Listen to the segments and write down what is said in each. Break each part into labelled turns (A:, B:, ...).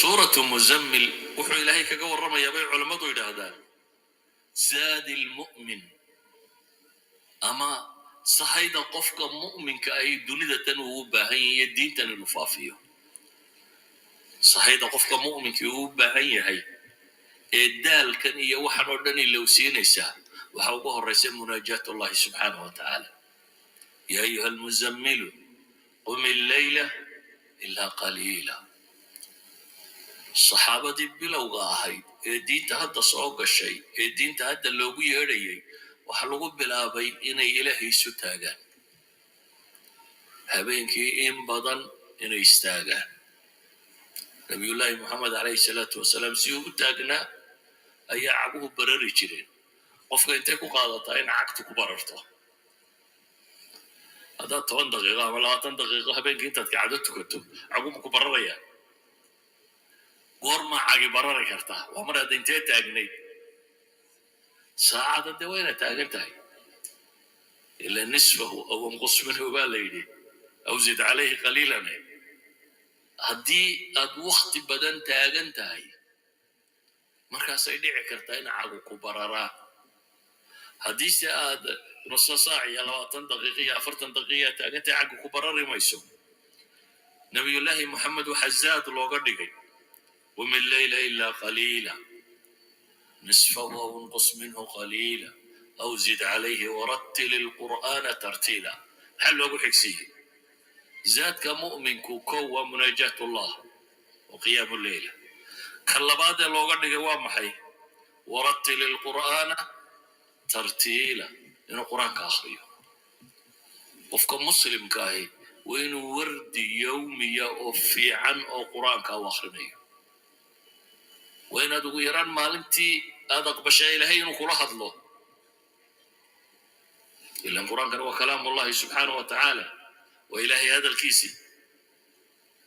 A: سورة مزمل وحو إلهي كقول رمى يبيع علماء إلى هذا زاد المؤمن أما صحيدا قفك مؤمن كأي دنيا وبهي الدين تنفافيه صحيدا قفك مؤمن كوبهي هي الدال كان يوحنا ودني لو سينسا وحوقه الرسول مناجاة الله سبحانه وتعالى يا أيها المزمل قم الليلة إلا قليلا الصحابة بلوغا هاي الدين تهدى صوغ الشيء الدين تهدى اللوغو يريي وحلقوا بلابي إني إلهي ستاغان هبينكي إن بدن إني استاغان نبي الله محمد عليه الصلاة والسلام سيوغو تاغنا أي عقوه برري جرين qofka intay ku qaadataa in cagtu ku bararto haddaad 10 daqiiqo ama 20 daqiiqo habeenkii intaad kacdo tukato caguma ku bararaya goorma cagi barari kartaa waa mar hadda intee taagnayd saacada dee wayna taagan tahay ila nisfahu aw inqus minhu baa la yidhi aw zid calayhi qaliilan haddii aad waqti badan taagan tahay markaasay dhici kartaa in cagu ku bararaa haddii se aad nus saac iyo 20 daqiiqo iyo 40 daqiiqo taagantay cagu ku barari mayso nabiyullaahi maxamed waxa zaad looga dhigay ومن الليل إلا قليلا نصفه أو انقص منه قليلا أو زد عليه ورتل القرآن ترتيلا حلو أقول حكسيه زاد كمؤمن كوكو ومناجاة الله وقيام الليل كاللباد اللوغة نقوام محي ورتل القرآن ترتيلا إنه قرآن كآخرية وفق مسلم كاهي وإنه ورد يومي أوفي عن أو قرآن كآخرية وإن أدو يران مالنتي أدق بشاي لهي نقول هذلو إلا القرآن كان هو كلام الله سبحانه وتعالى وإلهي هذا الكيسي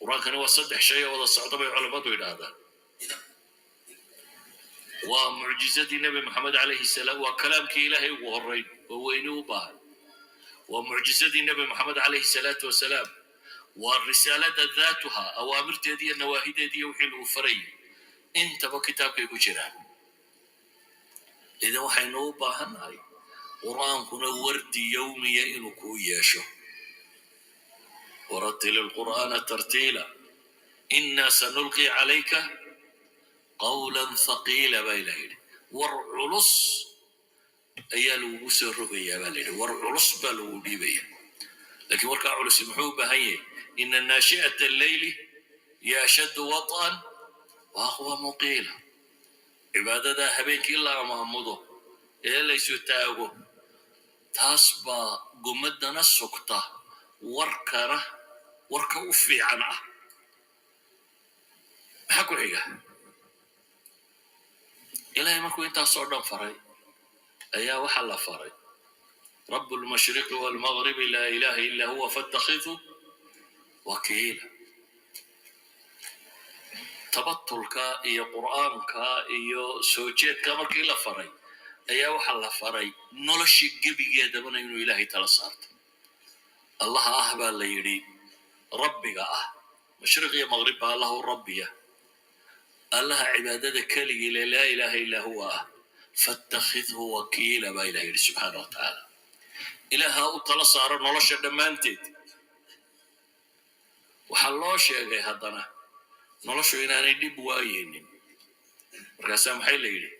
A: القرآن كان هو صدح شيء وضع الصعطبة علماء إلى هذا ومعجزة النبي محمد عليه السلام وكلام كي إلهي وهرين ووينه باه ومعجزة النبي محمد عليه الصلاة والسلام والرسالة ذاتها أوامر تهدي النواهي تهدي وحيل وفرين انت بكتابك يقول إذا وحينو باهن هاي قرآن كنا ورد يومي إنو كوياشو ورتل القرآن ترتيلا إنا سنلقي عليك قولا ثقيلا بايلين ورعلص أيالو بسر بيا بايلين ورعلص بالو بيبيا لكن وركع علص محوبة هي إن ناشئة الليل يشد وطئا وأقوى مقيلا عبادة هبينك إلا محمده إلا يسوتاغو تاسبا قمدنا السكتة وركرة وركو في عنه حكو حيقة إلهي مكو إنتا صعدا فري أيا وحلا فري رب المشرق والمغرب لا إله إلا هو فاتخذه وكيلا tabatulka iyo quraanka iyo soo jeedka markii la faray ayaa waxa la faray nolosha gebigeedaba inuu ilaahay tala saarto allah ah baa la yiri rabbiga ah mashriq iyo maghrib allah rabbiya allah cibaadada kaliya la ilaha illa huwa fattakhidhu wakila ba ilaahay subhanahu wa ta'ala ilaha u tala saaro nolosha dhamaanteed waxa loo sheegay haddana noloshu inaanay dhib waayeenin markaasaa maxay la yidhi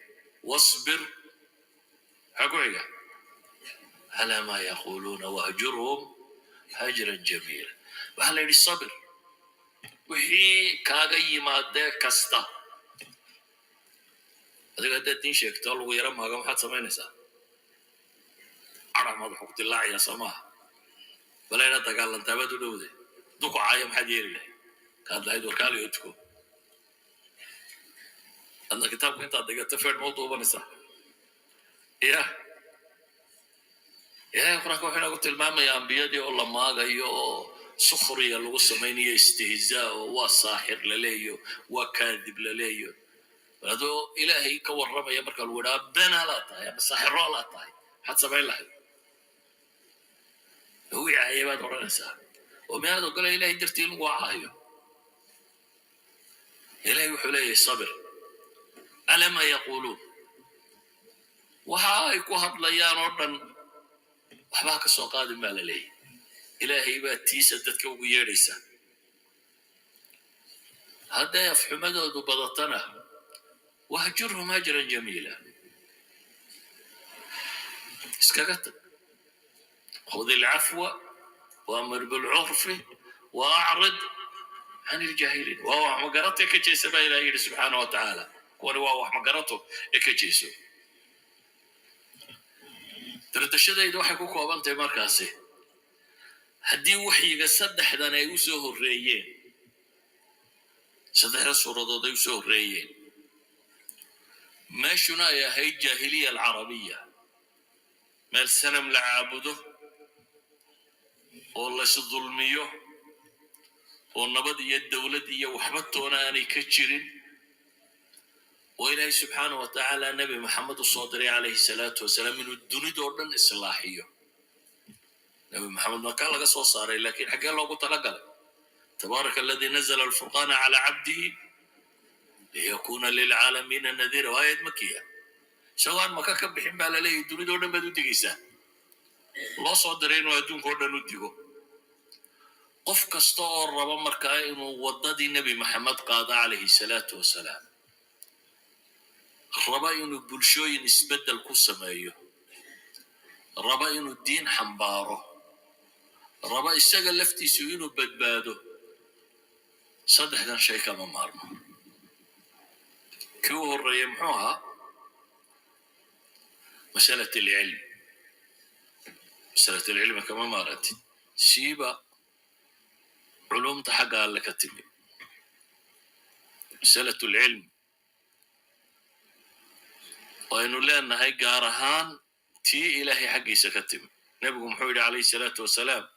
A: wasbir maxaa ku xiga calaa maa yaquuluuna wahjurhum hajran jamiila waxaa la yidhi sabir wixii kaaga yimaadee kasta adiga haddaad diin sheegto lagu yara maaga maxaad samaynaysaa cara madaxu ku dilaacaya soo maaha bala inaad dagaalantaa baad u dhowday dukucaaya maxaad yeeli lahay كان لا يدور كالي يتكو أنا كتاب كنت أدقى تفعل موضوع بنسا يا يقرأ كوحنا قلت الماما يا أنبيادي والله ما غيو سخرية الوسمينية استهزاء وصاحر لليو وكاذب لليو هذا إلهي كور رمى يمرك الوراء بنا لا تاي مساحر لا تاي حتى سبعين لحي هو عيبات ورنسا ومن هذا قال إلهي درتين وعايو إلهي وحليه صبر على ما يقولون وهاي كوهب ليان أردن وحباك السوق قادم مال لي إلهي باتيسة دتك ويريسة هذا يفحم مدد بضتنا وهجرهم هجرا جميلا اسكت خذ العفو وامر بالعرف واعرض عن الجاهلين وهو مقرته كجيسه با إلهي سبحانه وتعالى وهو مقرته كجيسه تردشدaydu waxay ku koobantahay markaasi haddii waxyiga saddexdan ay u soo horeeyeen saddexda suuradood ay u soo horeeyeen meeshuna ay ahayd jaahiliya alcarabiya meel sanam la caabudo oo la isdulmiyo oo nabad iyo dowlad iyo waxba toona aanay ka jirin وإلهي سبحانه وتعالى نبي محمد الصادري عليه الصلاة والسلام من الدنيا دورن إصلاحية نبي محمد ما كان لقى صار لكن حكى الله قلت لقى تبارك الذي نزل الفرقان على عبده ليكون للعالمين النذير وآية مكية سواء ما كان بحب على ليه الدنيا دورن بدو تجيسه الله صادرين ويدون كورنا نديكو قف كستور ربا مركاين وضد النبي محمد قاد عليه الصلاة والسلام raba inuu bulshooyin isbeddel ku sameeyo raba inuu diin xambaaro raba isaga laftiisu inuu badbaado saddexdan shay kama maarmo kii u horreeya muxuu ahaa masalat alcilm masalat alcilmi kama maarantid siiba culumta xagga alle ka timi masalat alcilm وإنه لأن هاي قارهان تي إلهي حقي سكتم نبي محمد عليه الصلاة والسلام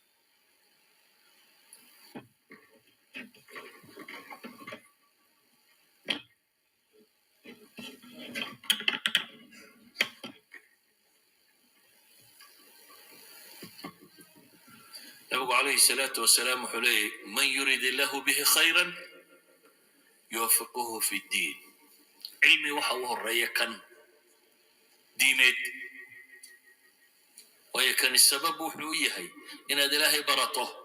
A: نبي عليه الصلاة والسلام حليه من يريد الله به خيرا يوفقه في الدين علمي وحوه الريكن دينيد ويكن السبب وحويه إن هذا إلهي برطه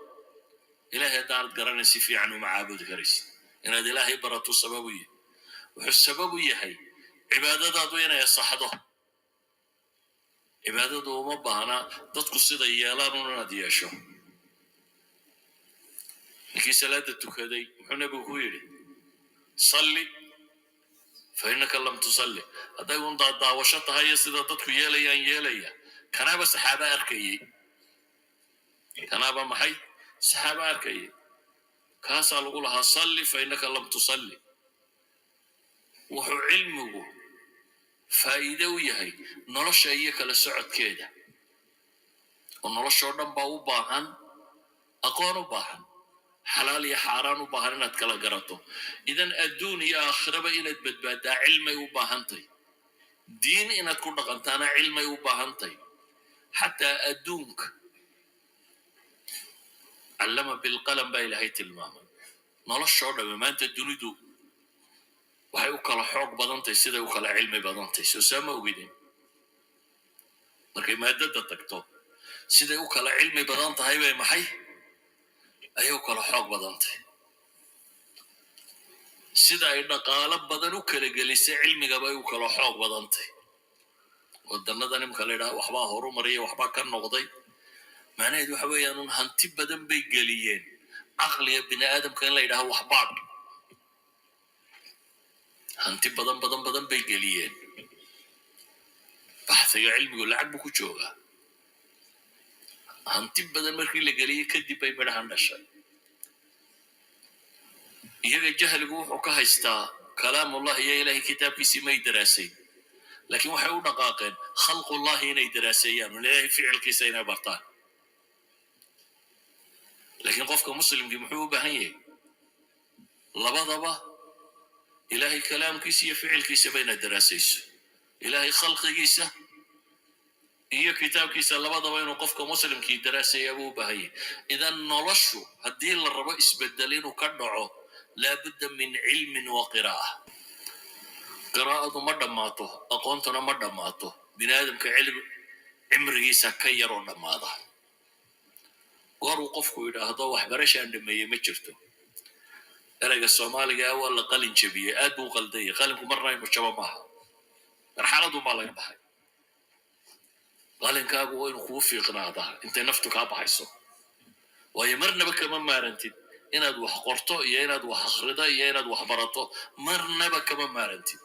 A: إلهي دارت قرانسي في عنه معابد كريس إن هذا إلهي برطه السببية والسببية هي عبادة دوينة يصحده عبادة دو مبانا ضدك الصيدة يالانونا دياشو لكي سلادة تكادي محونا بكويري صلي فإنك لم تصلي هذا يقول دعوشتها هي سيدة ضدك ياليا كان بس صحابة أركي كان محي صحابة أركي كاسا لقولها صلي فإنك لم تصلي وحو علمه فائدة وياهي نرش أيك لسعد كده ونرش ودن باو باهن أقوانو باهن حلال يا حرام وباهن نتكلا قراتو إذن الدنيا آخرة إنت بدبدا علمي وباهنتي دين إنت كنا قنتانا علمي وباهنتي حتى أدونك علم بالقلم بإلهي تلماما نرش ودن ما أنت الدنيا waxay u kala xoog badantay sida u kala cilmi badantay soo sama ogidin markay maadada tagto sida u kala cilmi badantahay bay maxay ay u kala xoog badantay sida ay dhaqaale badan u kala gelisay cilmiga bay u kala xoog badantay wadanadan imka leeyahay waxba horumariyo waxba ka noqday macnaheedu waxa weeyaan hanti badan bay geliyeen aqliga bini aadamka in la yiraahdo waxba hanti badan bay geliyeen baxsiga cilmigu lacag buu ku joogaa hanti badan markii la geliyay kadib bay midhahan dhashay iyaga jahligu wuxuu ka haystaa kalaamullahi iyo ilaahay kitaabkiisii may daraasay laakiin waxay u dhaqaaqeen khalqullahi inay daraaseeyaan ilaahay ficilkiisa inay bartaan laakiin qofka muslimkii muxuu u baahan yahay labadaba إلهي كلام كيسي فعل كيسي بين الدراسيس إلهي خلق كيسي هي كتاب كيسي لبدا بين وقفك مسلم كي دراسي أبو بهي إذا نلشو هدين للربا إسبدلين وكدعو لا بد من علم وقراءة. قراءة ما دماته، أقونتنا ما دماته، بني آدم كعلم عمري سكير ودماده. قارو قفكو إذا هذا وحبرش عندما يمشرته. أرجع الصومالي ولا قلن شبيه أدو قلدي قلنكم مرة يمشوا معها. رحلة ما لا يبحث. قالن كابو وين خوفي قناعة أنت نفتك أبحثه. ويمرنا بك من مارنتي. إن أدو حقرته يا إن أدو حخرده يا إن أدو حبرته مرنا بك من مارنتي.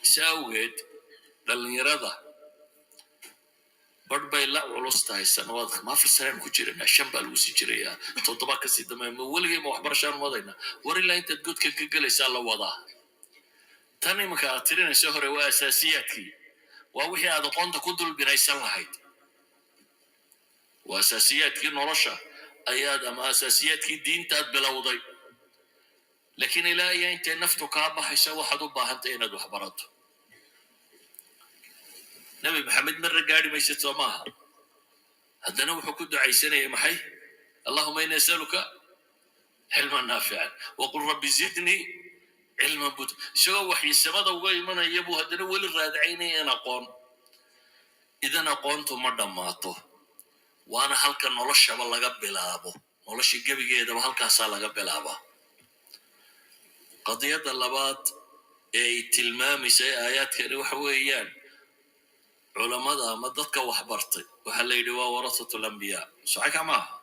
A: ساويت للنيرادة. بربي لا ولسه السنوات ما في السنة كتير الشمبا لوسي جريا تطبق كسيد ما ولقي ما أخبر شان وضعنا وريلا أنت تقول كجلس على وضع تاني مكاترين سهرة وأساسياتي ووحي هذا قانت كدل برئيسان واحد وأساسيات كي نرشة أياد أما أساسيات كي دين تاد بلا وضي لكن لا أنت نفتو كابا حيسوي حدو باهنت أين دو حبرته نبي محمد مرة قاري ما يستوماها هذا نوح كد عيسنا محي اللهم إني أسألك علما نافعا وقل رب زدني علما بود شو وحي السماء وغاي من يبو هذا نول الرادعيني أنا قون إذا أنا قونت مدماته وأنا هلك نولش بالله قبل أبو نولش جبي جيدا وهلك سال قبل أبو قضية اللبات أي تلمامي سي آيات كريم وحويان علماء ما ضدك وحبرتي وحليلي ورثة الأنبياء صحيح معها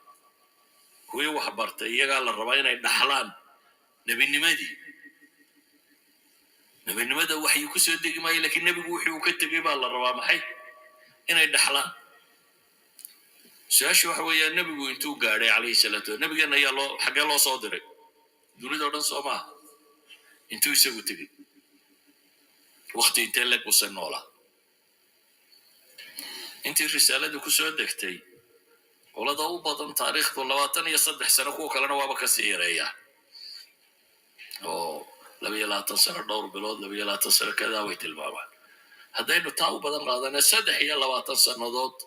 A: هو وحبرتي يقال الرباين يدحلان نبي النمدي نبي النمدي وحي كسر دقي ماي لكن نبي وحي وكتب يبال الربا محي إن يدحلان ساش وحوي النبي وينتو قاري عليه الصلاة والسلام نبي قالنا يا الله حق الله صادري دون دوران صوما انتو يسوي تقي وقت انت لك وصلنا انت الرسالة دي كسر دكتي ولا ضو بدن تاريخ ولواتن يصدح سنة كو كلنا وابا كسيرية أو لبي لا تصير دور بلود لبي لا تصير كذا ويت البابا هذا إنه تاو بدن قادنا صدح يا لواتن سنة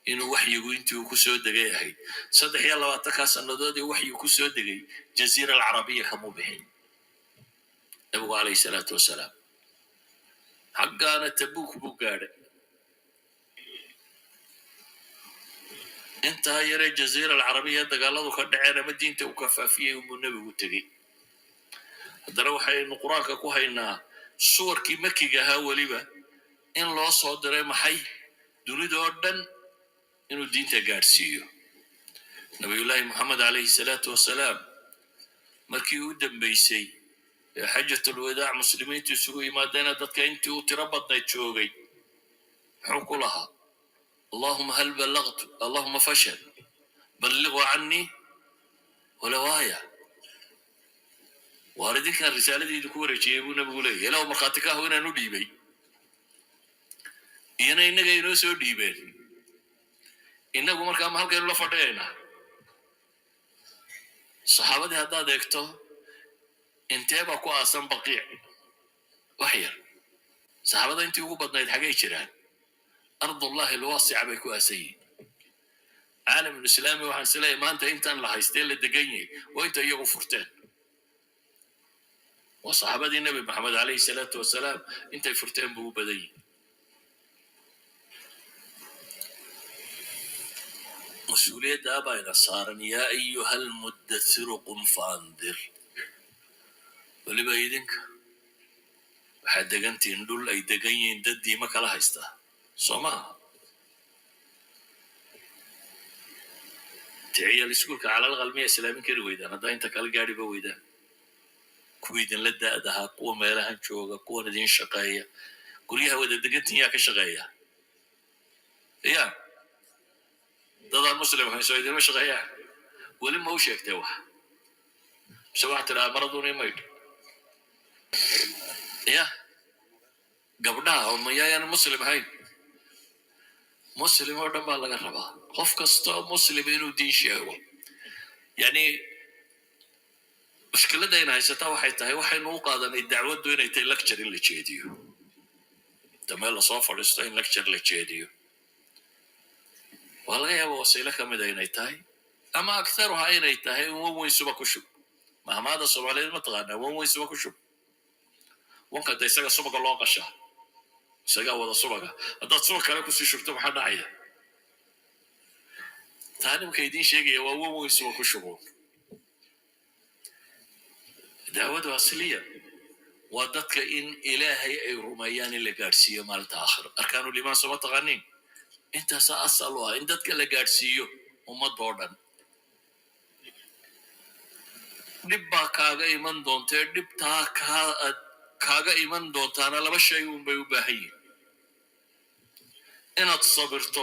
A: إنه وحي يقولنتي وكسر دقي هاي صدح يا لواتن كاسنة ضد وحي كسر دقي جزيرة العربية كمو بحين أبو عليه الصلاة والسلام حقنا تبوك بوكارد انت هاي الجزيرة العربية دقالوا كدعنا مدينة وكفافية والنبي وتجي هذا وحي نقراك كوهينا صور كي مكي جها وليبا إن الله صادر محي دون دوردن إنه الدين تجارسيو نبي الله محمد عليه الصلاة والسلام مكي ودم بيسي حجة الوداع مسلمين تسوي ما دنا دتك أنت وتربط نيتشوغي حكوا لها اللهم هل بلغت اللهم فشل بلغوا عني ولو آية واردك الرسالة دي دكورة جيبونا بقولي لو مرخاتك هنا نديبي ينا إنك ينوسو ديبين إنك مرخا محل كيلو لفتينا صحابة هذا ديكتو انتبه كو أصلا بقيع وحير صحابة انتي وقبضنا يتحقي جيران أرض الله الواسعة بيكو أسيي عالم الإسلامي وحن سلاي ما أنت الله هيستيل الدقيني وأنت يغفرتين وصحابة النبي محمد عليه الصلاة والسلام أنت يفرتين بو بدي مسؤولية أبا صار يا أيها المدثر قم فأنذر ولي بيدك حد دقنتي ندول أي دقين ددي ما كلا هيستا صما تعيا لسكولك على الغلمية إسلامي كرويدا هذا أنت كلا قاري بويدا كويدن لدا أدها قوة ميلها شوقة قوة ندين شقاية قوليها ودا دقنتي يا كشقاية يا ضد المسلم هاي سويدين مش غيا ولما هو شيك توح سواء ترى مرضوني ميت يا قبلها هم يا أنا مسلم هاي مسلم هو دم الله قربا خوف كستو مسلمين ودين شيء يعني مشكلة دينا هاي ستاو حيتها وحي نوقا ذا الدعوة دوين يتلكتر اللي تشيديو تمام صافر استين لكتر اللي تشيديو والله يا وسيلة كم دينا يتاي أما أكثرها أين يتاي ومو يسبك وشو mahmaada soomaaliyeed ma taqaanaa wan weyn suba ku shub wanka da isaga subaga loo qashaa isagaa wada subaga haddaad subag kale kusii shubto maxaa dhacaya taani marka idiin sheegaya waa wan weyn suba ku shubo daawadu asliya waa dadka in ilaahay ay rumeeyaan in la gaadhsiiyo maalinta aakhiro arkaanulimaan sooma taqaanin intaasaa asal u ah in dadka la gaadhsiiyo ummadoo dhan dhib baa kaaga iman doontee dhibtaa kaaga iman doontaana laba shay unbay u baahan yihin inaad sabirto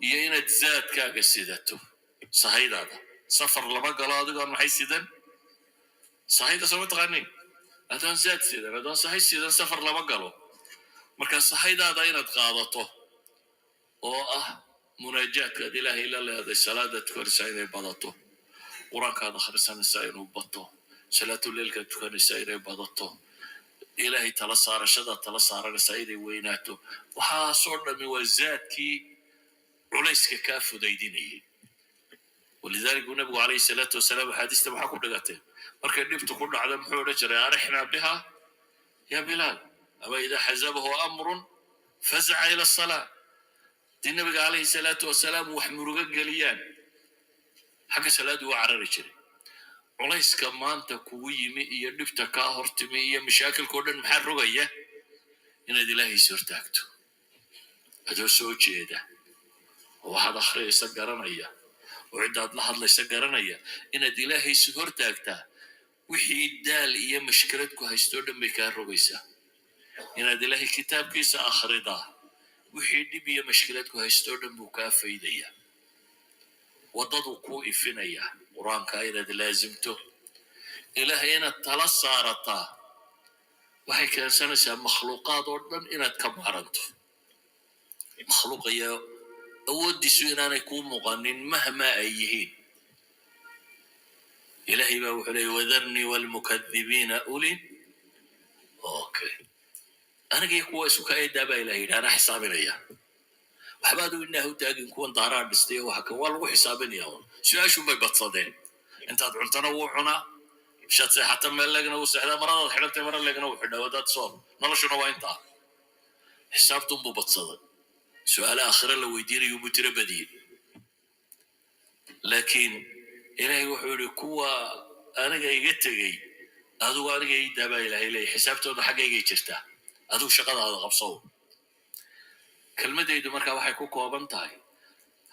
A: iyo inaad zaadkaaga sidato sahaydaada safar lama galo adigoon maxay sidan sahayda sooma taqaanin adoon zaad sidan adoon sahay sidan safar lama galo marka sahaydaada inaad qaadato oo ah munaajaadkaad ilaahay la leeday salaadaad tukanaysaa inay badato qur-aankaad akhrisanaysaa inuu bato salaatuleilkaad tukanaysaa inay badato ilaahay tala saarashadaad tala saaranaysaa inay weynaato waxaasoo dhami waa zaadkii culayska kaa fudaydinayay walidaalika uu nabigu calayhi salaatu wasalaam axaadiista maxaa ku dhigateen markay dhibtu ku dhacda muxuu odhan jiray arixnaa biha ya bilaal ama idaa xazabahu amrun fazaca ila asalaa dii nabiga calayhi salaatu wasalaam wax murugo geliyaan xagga salaadu waa carari jiray culayska maanta kugu yimi iyo dhibta kaa hortimi iyo mashaakilkao dhan maxaa rogaya inaad ilaahays hortaagto adoo soo jeeda oo waxaad akhriyaysa garanaya oo ciddaad la hadlaysa garanaya inaad ilaahays hortaagtaa wixii daal iyo mashkilad ku haystoo dhan bay kaa rogaysaa inaad ilaahay kitaabkiisa akhridaa wixii dhib iyo mashkilad ku haystoo dhan buu kaa faydaya waddaduu kuu ifinayaa qur-aanka inaad laasimto ilaahay inaad tala saarataa waxay keensanaysaa makhluuqaad oo dhan inaad ka maaranto makhluuq ayaa awooddiisu inaanay kuu muuqanin mahmaa ay yihiin ilaahay baa wuxuu leeyay wadarnii walmukadibiina ulin okay aniga iyo kuwa isu ka eedaa baa ilahay yidhi anaa xisaabinaya waxbaad u inaah u taagin kuwan daaraa dhistay waxa kan waa lagu xisaabinaya un su-aashun bay badsadeen intaad cuntana wuu cunaa bishaad seexata meel leegna wuu seexdaa maradaad xidhantay mara leegna wuu xidhaa wadaad soon noloshuna waa intaa xisaabtun buu badsaday su-aale aakhira la weydiinayo buu tiro badiyey laakiin ilaahay wuxuu yidhi kuwa aniga iga tegey adigu aniga ii daabaa ilaahay leeyahy xisaabtooda xaggaygay jirtaa adigu shaqadaada qabsow kelmadaydu markaa waxay ku kooban tahay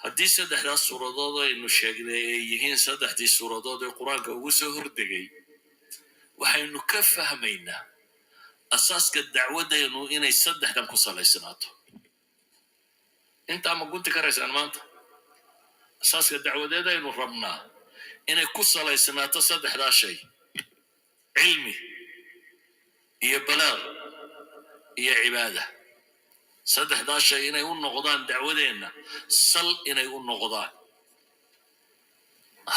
A: haddii saddexdaas suuradood aynu sheegnay ay yihiin saddexdii suuradood ee qur-aanka ugu soo hordegay waxaynu ka fahmaynaa asaaska dacwaddaynu inay saddexdan ku salaysnaato intaa ma gunti karaysaan maanta asaaska dacwadeed aynu rabnaa inay ku salaysnaato saddexdaa shay cilmi iyo balaaq iyo cibaada saddexdaa shay inay u noqdaan dacwadeenna sal inay u noqdaan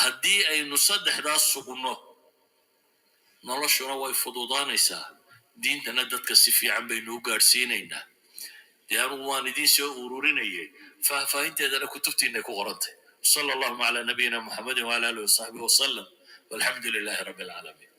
A: haddii aynu saddexdaas sugno noloshuna way fududaanaysaa diintana dadka si fiican baynu u gaadhsiinaynaa dee anugu waan idiin soo ururinayay faahfaahinteedana kutubtiinay ku qorantay sala allahuma calaa nabiyina muxamedin waala alihi wasaxbihi wasalam walxamdu lilaahi rabbi alcaalamiin